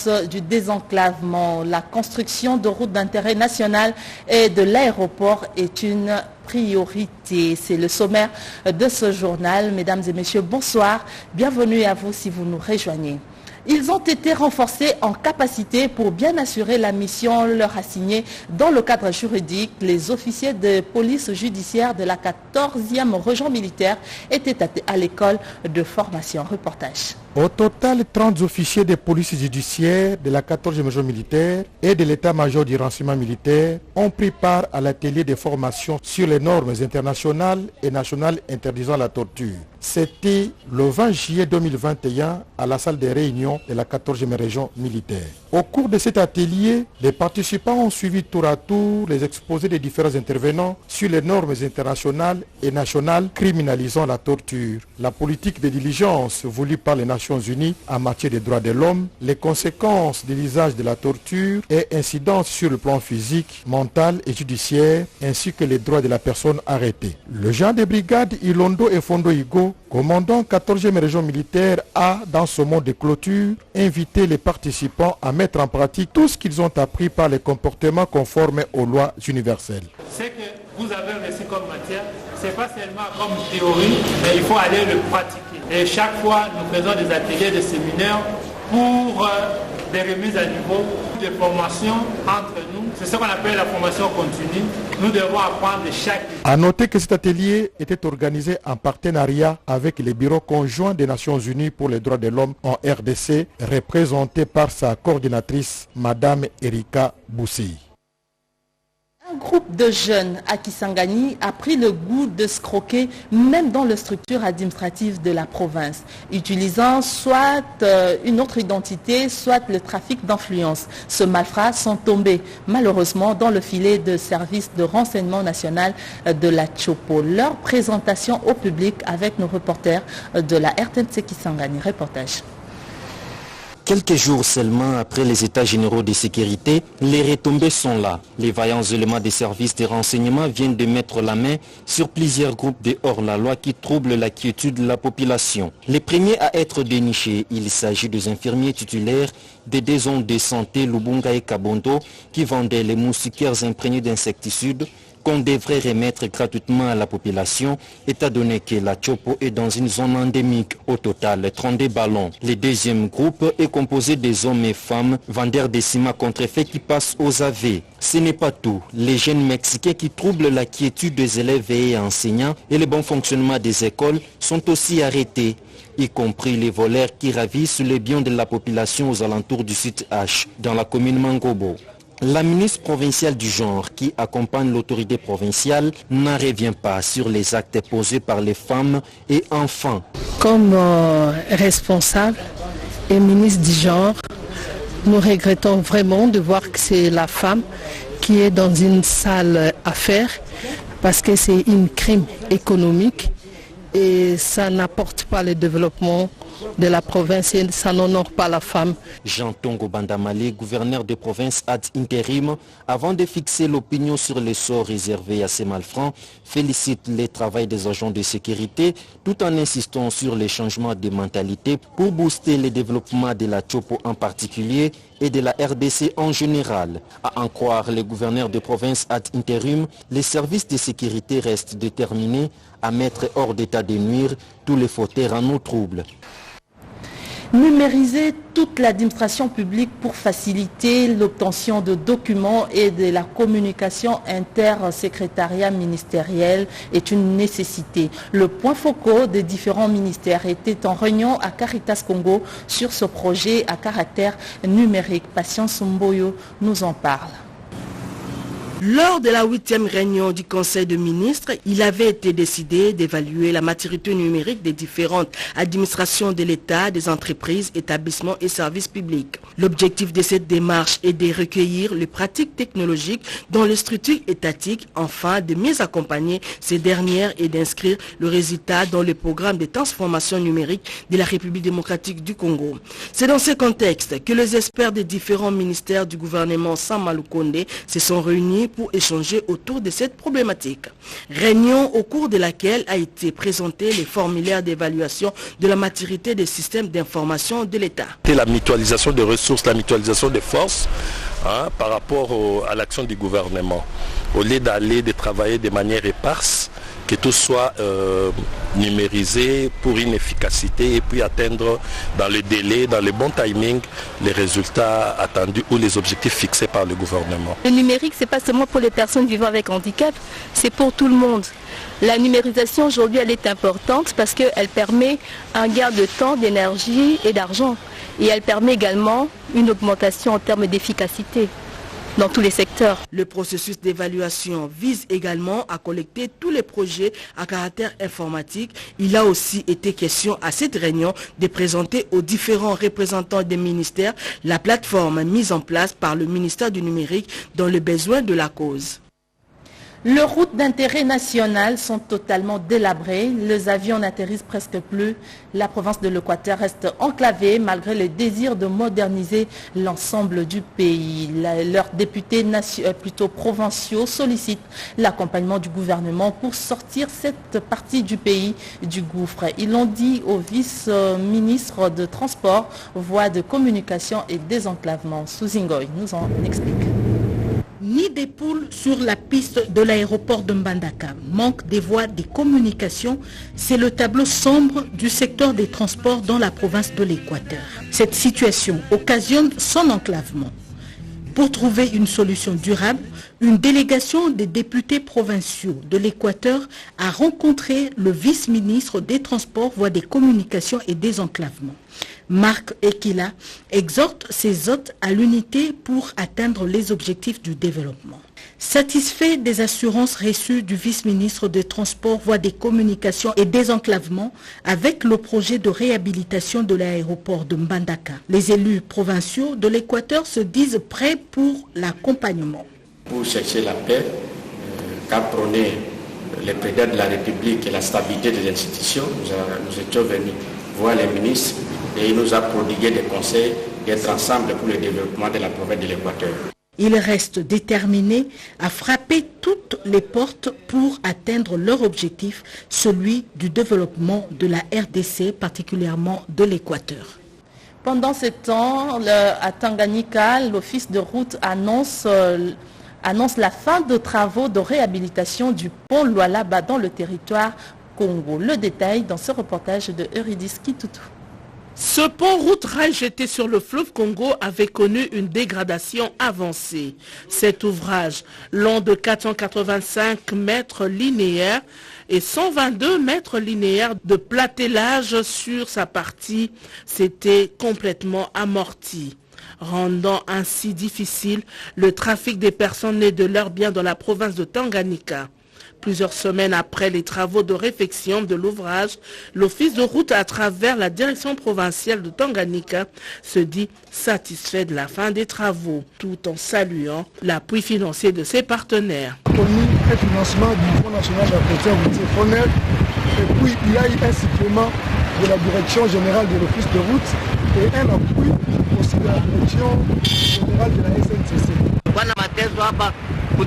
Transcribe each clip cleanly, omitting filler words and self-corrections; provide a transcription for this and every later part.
sens du désenclavement. La construction de routes d'intérêt national et de l'aéroport est une priorité. C'est le sommaire de ce journal. Mesdames et messieurs, bonsoir. Bienvenue à vous si vous nous rejoignez. Ils ont été renforcés en capacité pour bien assurer la mission leur assignée dans le cadre juridique. Les officiers de police judiciaire de la 14e région militaire étaient à l'école de formation. Reportage. Au total, 30 officiers de police judiciaire de la 14e région militaire et de l'état-major du renseignement militaire ont pris part à l'atelier de formation sur les normes internationales et nationales interdisant la torture. C'était le 20 juillet 2021 à la salle des réunions de la 14e région militaire. Au cours de cet atelier, les participants ont suivi tour à tour les exposés des différents intervenants sur les normes internationales et nationales criminalisant la torture, la politique de diligence voulue par les Nations Unies en matière des droits de l'homme, les conséquences de l'usage de la torture et incidences sur le plan physique, mental et judiciaire, ainsi que les droits de la personne arrêtée. Le général de brigade Ilondo Efondo Igo, commandant 14e région militaire, a, dans ce mot de clôture, invité les participants à mettre en pratique tout ce qu'ils ont appris par les comportements conformes aux lois universelles. Ce que vous avez reçu comme matière, ce n'est pas seulement comme théorie, mais il faut aller le pratiquer. Et chaque fois, nous faisons des ateliers, des séminaires pour des remises à niveau, des formations entre nous. C'est ce qu'on appelle la formation continue. Nous devons apprendre de chaque... À noter que cet atelier était organisé en partenariat avec les bureaux conjoints des Nations Unies pour les droits de l'homme en RDC, représenté par sa coordinatrice, Madame Erika Boussi. Un groupe de jeunes à Kisangani a pris le goût de scroquer même dans les structures administratives de la province, utilisant soit une autre identité, soit le trafic d'influence. Ce malfrats sont tombés malheureusement dans le filet de service de renseignement national de la Chopo. Leur présentation au public avec nos reporters de la RTNC Kisangani. Reportage. Quelques jours seulement après les états généraux de sécurité, les retombées sont là. Les vaillants éléments des services de renseignement viennent de mettre la main sur plusieurs groupes de hors-la-loi qui troublent la quiétude de la population. Les premiers à être dénichés, il s'agit des infirmiers titulaires des deux zones de santé Lubunga et Kabondo qui vendaient les moustiquaires imprégnés d'insecticides qu'on devrait remettre gratuitement à la population, étant donné que la Chopo est dans une zone endémique. Au total, 32 ballons. Le deuxième groupe est composé des hommes et femmes, vendeurs de ciment contrefaits qui passent aux AV. Ce n'est pas tout. Les jeunes Mexicains qui troublent la quiétude des élèves et enseignants et le bon fonctionnement des écoles sont aussi arrêtés, y compris les voleurs qui ravissent les biens de la population aux alentours du site H, dans la commune Mangobo. La ministre provinciale du genre qui accompagne l'autorité provinciale n'en revient pas sur les actes posés par les femmes et enfants. Comme responsable et ministre du genre, nous regrettons vraiment de voir que c'est la femme qui est dans une sale affaire parce que c'est un crime économique et ça n'apporte pas le développement de la province et ça n'honore pas la femme. Jean Tongo Bandamali, gouverneur de province ad intérim, avant de fixer l'opinion sur les sorts réservés à ces malfrats, félicite le travail des agents de sécurité tout en insistant sur les changements de mentalité pour booster le développement de la Chopo en particulier et de la RDC en général. À en croire le gouverneur de province ad intérim, les services de sécurité restent déterminés à mettre hors d'état de nuire tous les fauteurs en eau trouble. Numériser toute l'administration publique pour faciliter l'obtention de documents et de la communication inter-secrétariat ministériel est une nécessité. Le point focal des différents ministères était en réunion à Caritas Congo sur ce projet à caractère numérique. Patience Mboyo nous en parle. Lors de la 8e réunion du Conseil de ministres, il avait été décidé d'évaluer la maturité numérique des différentes administrations de l'État, des entreprises, établissements et services publics. L'objectif de cette démarche est de recueillir les pratiques technologiques dans les structures étatiques, afin de mieux accompagner ces dernières et d'inscrire le résultat dans le programme de transformation numérique de la République démocratique du Congo. C'est dans ce contexte que les experts des différents ministères du gouvernement Samalukonde se sont réunis pour échanger autour de cette problématique. Réunion au cours de laquelle a été présenté les formulaires d'évaluation de la maturité des systèmes d'information de l'État. La mutualisation des ressources, la mutualisation des forces par rapport à l'action du gouvernement. Au lieu de travailler de manière éparse, que tout soit numérisé pour une efficacité et puis atteindre dans le délai, dans le bon timing, les résultats attendus ou les objectifs fixés par le gouvernement. Le numérique, ce n'est pas seulement pour les personnes vivant avec handicap, c'est pour tout le monde. La numérisation aujourd'hui, elle est importante parce qu'elle permet un gain de temps, d'énergie et d'argent. Et elle permet également une augmentation en termes d'efficacité dans tous les secteurs. Le processus d'évaluation vise également à collecter tous les projets à caractère informatique. Il a aussi été question à cette réunion de présenter aux différents représentants des ministères la plateforme mise en place par le ministère du numérique dans le besoin de la cause. Les routes d'intérêt national sont totalement délabrées. Les avions n'atterrissent presque plus. La province de l'Équateur reste enclavée malgré le désir de moderniser l'ensemble du pays. Leurs députés plutôt provinciaux sollicitent l'accompagnement du gouvernement pour sortir cette partie du pays du gouffre. Ils l'ont dit au vice-ministre de Transport, Voies de communication et désenclavement. Souzingoy nous en explique. Ni des poules sur la piste de l'aéroport de Mbandaka, manque des voies de communication, c'est le tableau sombre du secteur des transports dans la province de l'Équateur. Cette situation occasionne son enclavement. Pour trouver une solution durable, une délégation des députés provinciaux de l'Équateur a rencontré le vice-ministre des Transports, Voies des communications et désenclavement. Marc Ekila exhorte ses hôtes à l'unité pour atteindre les objectifs du développement. Satisfait des assurances reçues du vice-ministre des Transports, Voies des communications et désenclavement avec le projet de réhabilitation de l'aéroport de Mbandaka, les élus provinciaux de l'Équateur se disent prêts pour l'accompagnement. Pour chercher la paix, qu'a prôné le président de la République et la stabilité des institutions, nous étions venus voir les ministres et il nous a prodigué des conseils d'être ensemble pour le développement de la province de l'Équateur. Ils restent déterminés à frapper toutes les portes pour atteindre leur objectif, celui du développement de la RDC, particulièrement de l'Équateur. Pendant ce temps, à Tanganyika, l'office de route annonce la fin de travaux de réhabilitation du pont Lualaba dans le territoire Congo. Le détail dans ce reportage de Eurydice Kitutu. Ce pont route-rail jeté sur le fleuve Congo avait connu une dégradation avancée. Cet ouvrage, long de 485 mètres linéaires et 122 mètres linéaires de platellage sur sa partie, s'était complètement amorti, rendant ainsi difficile le trafic des personnes et de leurs biens dans la province de Tanganyika. Plusieurs semaines après les travaux de réfection de l'ouvrage, l'office de route à travers la direction provinciale de Tanganyika se dit satisfait de la fin des travaux, tout en saluant l'appui financier de ses partenaires. Un financement du Fonds national d'entretien routier FONER, et puis il y a eu un supplément de la direction générale de l'office de route et un appui aussi de la direction générale de la SNCC. Nous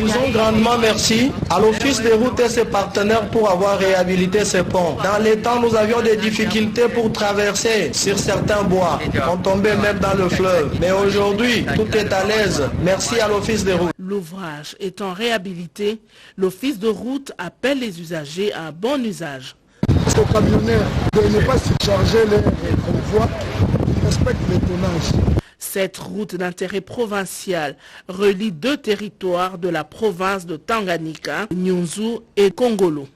disons grandement merci à l'Office des routes et ses partenaires pour avoir réhabilité ce pont. Dans les temps, nous avions des difficultés pour traverser sur certains bois. On tombait même dans le fleuve. Mais aujourd'hui, tout est à l'aise. Merci à l'Office des routes. L'ouvrage étant réhabilité, l'Office de route appelle les usagers à un bon usage. Aux camionneurs de ne pas surcharger les convois, qui respectent les tonnages. Cette route d'intérêt provincial relie deux territoires de la province de Tanganyika, Nyunzu et Kongolo.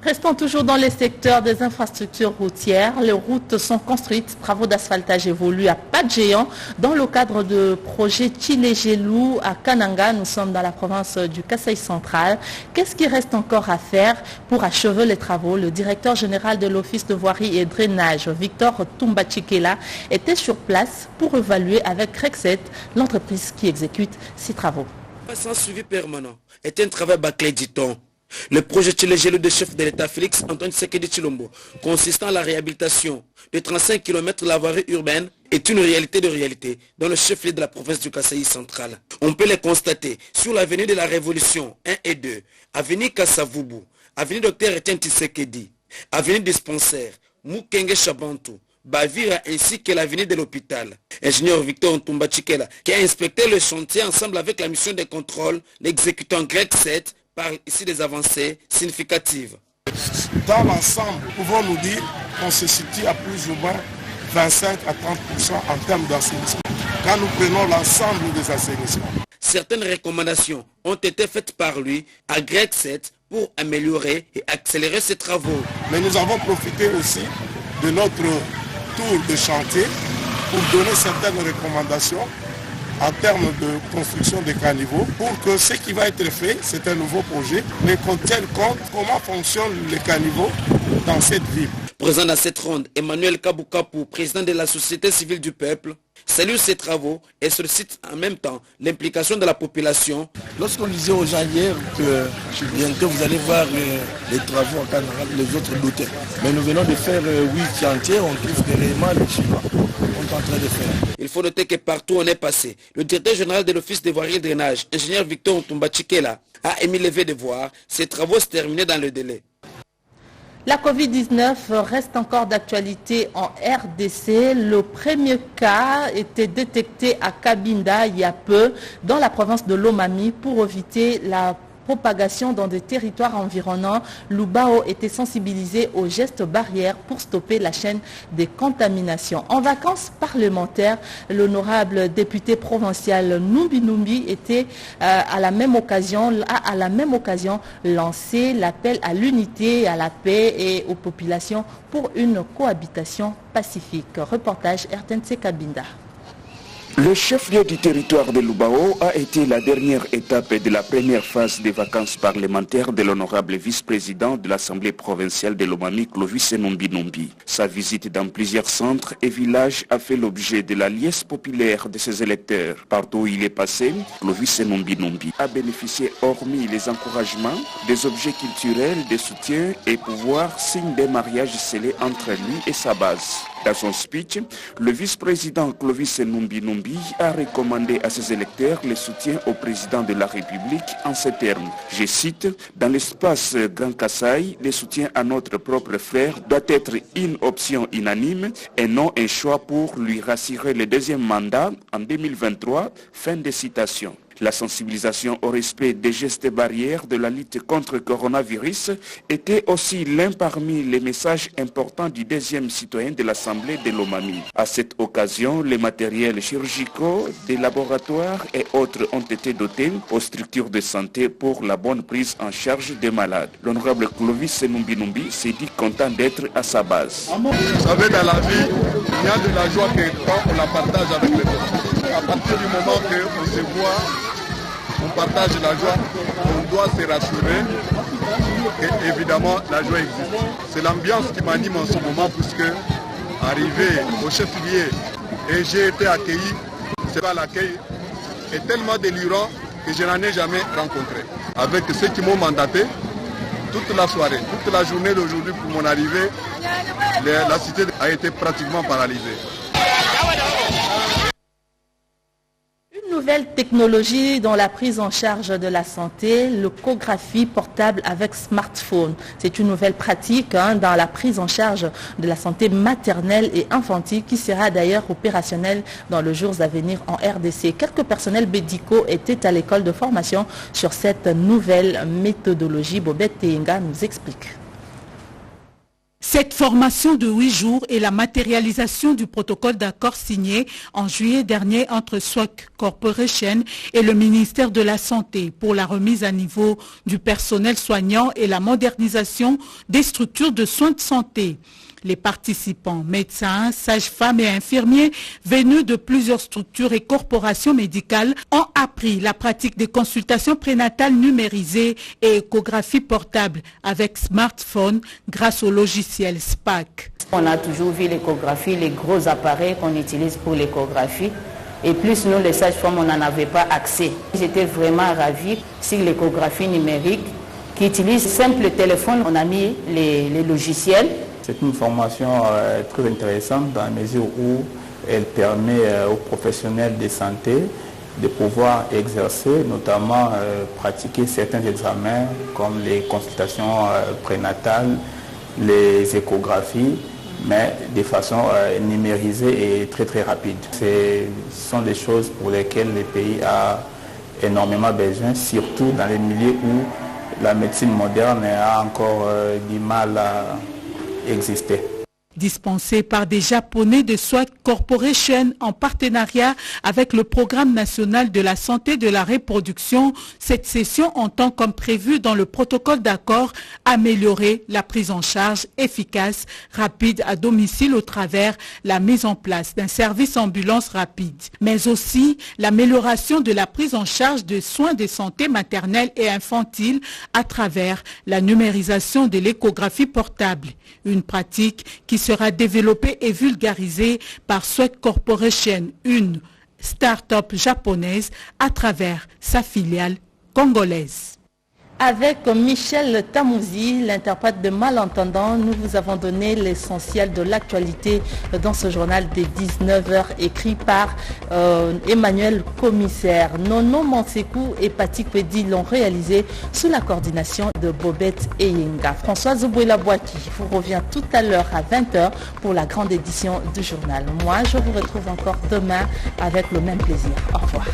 Restons toujours dans les secteurs des infrastructures routières. Les routes sont construites, travaux d'asphaltage évoluent à pas de géant dans le cadre de projet Chilegelou à Kananga. Nous sommes dans la province du Kasaï central. Qu'est-ce qui reste encore à faire pour achever les travaux? Le directeur général de l'Office de voirie et drainage, Victor Tumbachikela, était sur place pour évaluer avec Rexet l'entreprise qui exécute ces travaux. Sans suivi permanent est un travail bâclé, dit-on. Le projet Tchilégelo de chef de l'État Félix Antoine Tshisekedi Tshilombo, consistant à la réhabilitation de 35 km de la voirie urbaine, est une réalité de réalité dans le chef-lieu de la province du Kasaï central. On peut les constater sur l'avenue de la Révolution 1 et 2, avenue Kassavubu, avenue Dr Etienne Tshisekedi, avenue Dispensaire, Mukenge Chabantou, Bavira ainsi que l'avenue de l'hôpital. Ingénieur Victor Ntumba Chikela, qui a inspecté le chantier ensemble avec la mission de contrôle, l'exécutant Greg 7, parle ici des avancées significatives. Dans l'ensemble, pouvons nous dire qu'on se situe à plus ou moins 25 à 30% en termes d'assainissement. Quand nous prenons l'ensemble des assainissements. Certaines recommandations ont été faites par lui à Greg 7 pour améliorer et accélérer ses travaux. Mais nous avons profité aussi de notre tour de chantier pour donner certaines recommandations en termes de construction des caniveaux pour que ce qui va être fait, c'est un nouveau projet, mais qu'on tienne compte comment fonctionnent les caniveaux dans cette ville. Présent à cette ronde, Emmanuel Kaboukapu, président de la société civile du peuple, salue ces travaux et sollicite en même temps l'implication de la population. Lorsqu'on disait aux gens hier que bientôt vous allez voir les travaux en Canada, les autres doutaient. Mais nous venons de faire 8 chantiers, on trouve que réellement les Chinois sont en train de faire. Il faut noter que partout on est passé, le directeur général de l'Office des voiries et drainage, ingénieur Victor Ntumba Chikela, a émis le vœu de voir ces travaux se terminer dans le délai. La Covid-19 reste encore d'actualité en RDC. Le premier cas était détecté à Cabinda il y a peu, dans la province de Lomami, pour éviter la propagation dans des territoires environnants. Lubao était sensibilisé aux gestes barrières pour stopper la chaîne des contaminations. En vacances parlementaires, l'honorable député provincial Numbi Numbi était a à la même occasion lancé l'appel à l'unité, à la paix et aux populations pour une cohabitation pacifique. Reportage RTNC Cabinda. Le chef-lieu du territoire de Lubao a été la dernière étape de la première phase des vacances parlementaires de l'honorable vice-président de l'Assemblée provinciale de Lomami, Clovis Numbi Numbi. Sa visite dans plusieurs centres et villages a fait l'objet de la liesse populaire de ses électeurs. Partout où il est passé, Clovis Numbi Numbi a bénéficié, hormis les encouragements, des objets culturels, des soutiens et pouvoirs, signe des mariages scellés entre lui et sa base. Dans son speech, le vice-président Clovis Numbi Numbi a recommandé à ses électeurs le soutien au président de la République en ces termes. Je cite, « Dans l'espace Grand Kasaï, le soutien à notre propre frère doit être une option unanime et non un choix pour lui rassurer le deuxième mandat en 2023. » Fin de citation. La sensibilisation au respect des gestes barrières de la lutte contre le coronavirus était aussi l'un parmi les messages importants du deuxième citoyen de l'Assemblée de Lomami. À cette occasion, les matériels chirurgicaux, des laboratoires et autres ont été dotés aux structures de santé pour la bonne prise en charge des malades. L'honorable Clovis Numbi Numbi s'est dit content d'être à sa base. Vous savez, dans la vie, il y a de la joie quand on la partage avec les autres. À partir du moment qu'on se voit, on partage la joie, on doit se rassurer et évidemment la joie existe. C'est l'ambiance qui m'anime en ce moment puisque arrivé au chef-lieu et j'ai été accueilli, c'est pas l'accueil est tellement délirant que je n'en ai jamais rencontré. Avec ceux qui m'ont mandaté, toute la soirée, toute la journée d'aujourd'hui pour mon arrivée, la cité a été pratiquement paralysée. Nouvelle technologie dans la prise en charge de la santé, l'échographie portable avec smartphone. C'est une nouvelle pratique dans la prise en charge de la santé maternelle et infantile qui sera d'ailleurs opérationnelle dans les jours à venir en RDC. Quelques personnels médicaux étaient à l'école de formation sur cette nouvelle méthodologie. Bobette Tenga nous explique. Cette formation de 8 jours est la matérialisation du protocole d'accord signé en juillet dernier entre SWAC Corporation et le ministère de la Santé pour la remise à niveau du personnel soignant et la modernisation des structures de soins de santé. Les participants, médecins, sages-femmes et infirmiers venus de plusieurs structures et corporations médicales ont appris la pratique des consultations prénatales numérisées et échographie portable avec smartphone grâce au logiciel SPAC. On a toujours vu l'échographie, les gros appareils qu'on utilise pour l'échographie. Et plus nous, les sages-femmes, on n'en avait pas accès. J'étais vraiment ravie sur l'échographie numérique qui utilisent simple téléphone. On a mis les logiciels. C'est une formation très intéressante dans la mesure où elle permet aux professionnels de santé de pouvoir exercer, notamment pratiquer certains examens comme les consultations prénatales, les échographies, mais de façon numérisée et très très rapide. Ce sont des choses pour lesquelles le pays a énormément besoin, surtout dans les milieux où la médecine moderne a encore du mal à exister. Dispensé par des Japonais de Swag Corporation en partenariat avec le Programme national de la santé de la reproduction, cette session entend, comme prévu dans le protocole d'accord, améliorer la prise en charge efficace, rapide à domicile au travers la mise en place d'un service ambulance rapide, mais aussi l'amélioration de la prise en charge de soins de santé maternelle et infantile à travers la numérisation de l'échographie portable, une pratique qui sera développée et vulgarisée par Swag Corporation, une start-up japonaise à travers sa filiale congolaise. Avec Michel Tamouzi, l'interprète de Malentendant, nous vous avons donné l'essentiel de l'actualité dans ce journal des 19h écrit par Emmanuel Commissaire. Nono Mansekou et Patik Pedi l'ont réalisé sous la coordination de Bobette Eyenga. Françoise Bouyla-Boaki vous revient tout à l'heure à 20h pour la grande édition du journal. Moi, je vous retrouve encore demain avec le même plaisir. Au revoir.